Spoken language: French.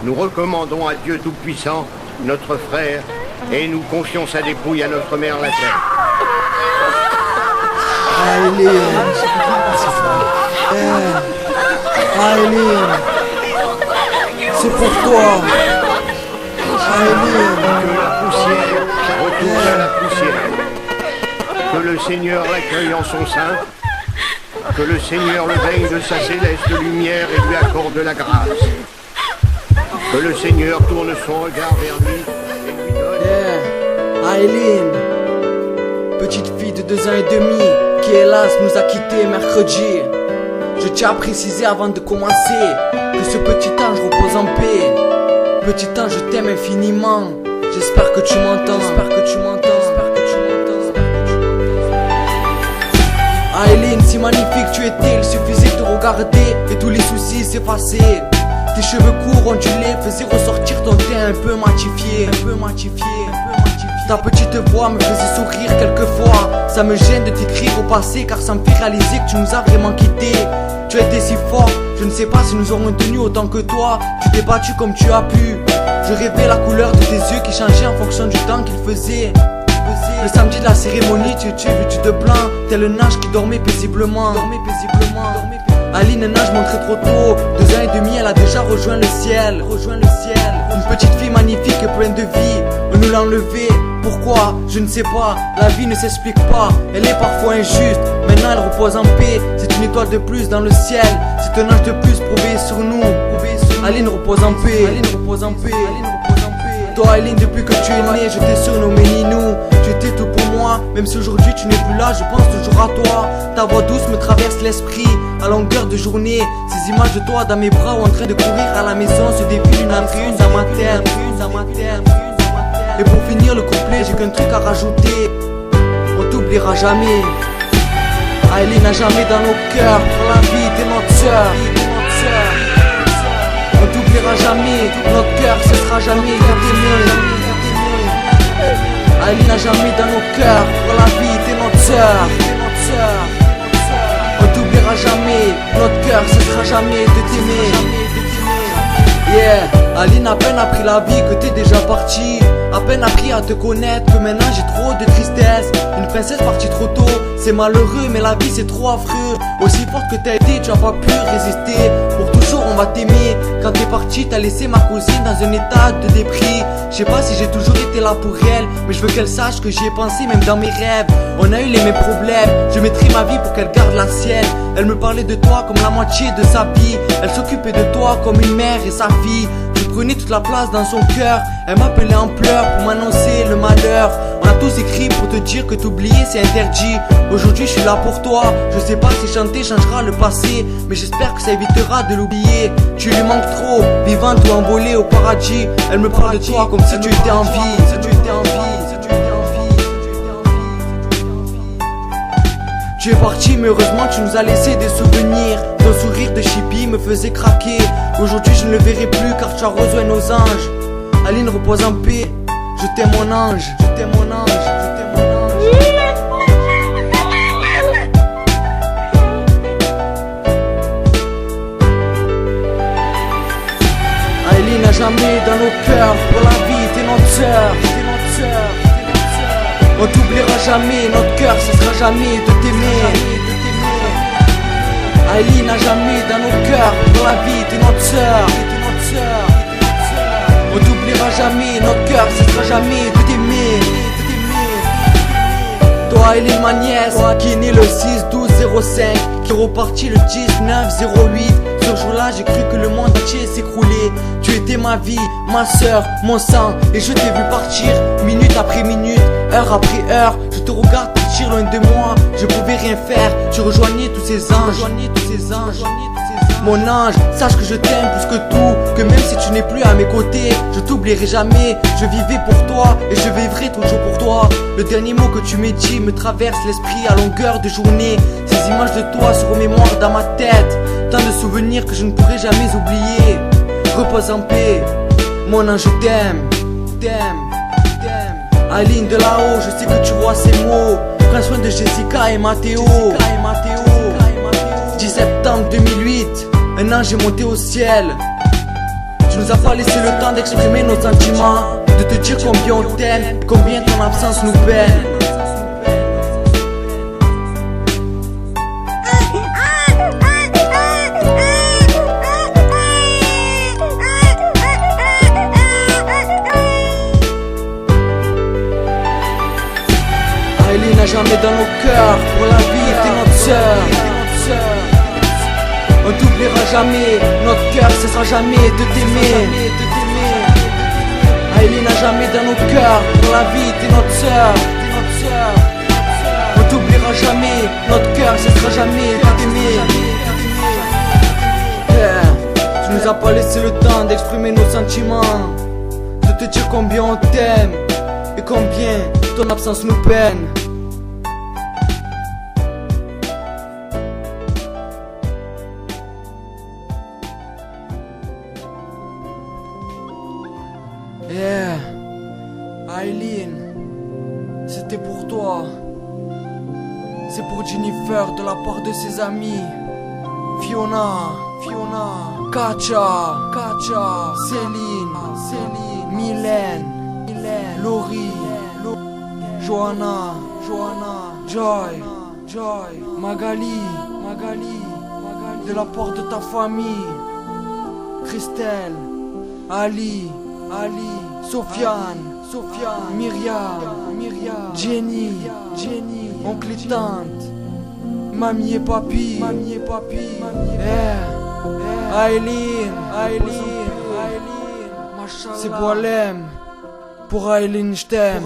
nous recommandons à Dieu Tout-Puissant, notre frère, et nous confions sa dépouille à notre mère la terre. Aileen, c'est pour toi. Aileen, Que la poussière retourne à la poussière. Que le Seigneur l'accueille en son sein. Que le Seigneur le baigne de sa céleste lumière et lui accorde la grâce. Que le Seigneur tourne son regard vers lui et lui donne... Aileen, petite fille de 2 ans et demi qui hélas nous a quittés mercredi. Je tiens à préciser avant de commencer que ce petit ange repose en paix. Petit ange, je t'aime infiniment. J'espère que tu m'entends. Aileen, si magnifique tu étais, il suffisait de te regarder et tous les soucis s'effaçaient. Tes cheveux courts ondulés faisaient ressortir ton teint un peu matifié. Ta petite voix me faisait sourire quelquefois. Ça me gêne de t'écrire au passé car ça me fait réaliser que tu nous as vraiment quittés. Tu as été si fort, je ne sais pas si nous aurons tenu autant que toi. Tu t'es battu comme tu as pu. Je rêvais la couleur de tes yeux qui changeait en fonction du temps qu'il faisait. Le samedi de la cérémonie, tu étais vêtu de blanc, tel un ange qui dormait paisiblement. Aline nage montrait trop tôt, 2 ans et demi, elle a déjà rejoint le ciel. Une petite fille magnifique et pleine de vie, on nous l'a enlevée. Pourquoi? Je ne sais pas, la vie ne s'explique pas, elle est parfois injuste. Maintenant elle repose en paix, c'est une étoile de plus dans le ciel. C'est un ange de plus pour veiller sur nous. Aline repose en paix. Toi Aileen, depuis que tu es née, je t'ai surnommé Ninou. Tu étais tout pour moi, même si aujourd'hui tu n'es plus là, je pense toujours à toi. Ta voix douce me traverse l'esprit à longueur de journée. Ces images de toi dans mes bras ou en train de courir à la maison se défilent une après une dans ma tête. Et pour finir le couplet, j'ai qu'un truc à rajouter. On t'oubliera jamais. Aileen, à jamais dans nos cœurs. Pour la vie, t'es notre sœur. On t'oubliera jamais, notre cœur cessera jamais de t'aimer. Aileen, à jamais dans nos cœurs, pour la vie t'es notre sœur. On t'oubliera jamais, notre cœur cessera jamais de t'aimer. Yeah, Aileen, à peine appris la vie que t'es déjà partie. À peine appris à te connaître que maintenant j'ai trop de tristesse. Une princesse partie trop tôt, c'est malheureux mais la vie c'est trop affreux. Aussi forte que t'as été, tu as pas pu résister. Pour toujours on va t'aimer. Quand t'es parti, t'as laissé ma cousine dans un état de dépris. Je sais pas si j'ai toujours été là pour elle, mais je veux qu'elle sache que j'y ai pensé même dans mes rêves. On a eu les mêmes problèmes, je mettrai ma vie pour qu'elle garde la sienne. Elle me parlait de toi comme la moitié de sa vie. Elle s'occupait de toi comme une mère et sa fille. Tu prenais toute la place dans son cœur. Elle m'appelait en pleurs pour m'annoncer le malheur. On a tous écrit pour te dire que t'oublier c'est interdit. Aujourd'hui je suis là pour toi. Je sais pas si chanter changera le passé, mais j'espère que ça évitera de l'oublier. Tu lui manques trop, vivante ou envolée au paradis. Elle me parle de toi comme si tu étais en vie. Tu es parti mais heureusement tu nous as laissé des souvenirs. Ton sourire de chippie me faisait craquer. Aujourd'hui je ne le verrai plus car tu as rejoint nos anges. Aileen, repose en paix. Je t'aime mon ange. Aileen, à jamais dans nos cœurs. Pour la vie t'es notre sœur. On t'oubliera jamais, notre cœur cessera jamais de t'aimer. Aileen, à jamais dans nos cœurs. Pour la vie t'es notre sœur. On t'oubliera jamais, notre cœur cessera jamais de t'aimer. Toi Aileen, ma nièce, qui est née le 6-12-05, qui est reparti le 19-08. Ce jour-là j'ai cru que le monde entier s'écroulait. Tu étais ma vie, ma sœur, mon sang. Et je t'ai vu partir, minute après minute, heure après heure. Je te regarde partir loin de moi, je pouvais rien faire. Tu rejoignais tous ces anges. Mon ange, sache que je t'aime plus que tout. Que même si tu n'es plus à mes côtés, je t'oublierai jamais. Je vivais pour toi et je vivrai toujours pour toi. Le dernier mot que tu m'as dit me traverse l'esprit à longueur de journée. Ces images de toi se remémorent dans ma tête. Tant de souvenirs que je ne pourrai jamais oublier. Repose en paix, mon ange, je t'aime. Aileen, de là-haut, je sais que tu vois ces mots. Prends soin de Jessica et Mathéo. 10 septembre 2008, un ange est monté au ciel. Tu nous as pas laissé le temps d'exprimer nos sentiments, de te dire combien on t'aime, combien ton absence nous peine. Aileen n'a jamais dans nos cœurs, pour la vie t'es notre sœur. On t'oubliera jamais, notre cœur cessera jamais de t'aimer. Aileen n'a jamais dans nos cœurs, pour la vie t'es notre sœur. On t'oubliera jamais, notre cœur cessera jamais de t'aimer. Tu nous as pas laissé le temps d'exprimer nos sentiments, de te dire combien on t'aime et combien ton absence nous peine. Yeah, Aileen, c'était pour toi. C'est pour Jennifer de la part de ses amis. Fiona, Katja, Céline, Mylène, Laurie, Johanna, Joy, Magali, de la part de ta famille. Christelle, Ali, Sofiane, Myriam, Jenny, oncle et tante, mamie et papy, Aileen, c'est Boalem. Pour Aileen, je t'aime.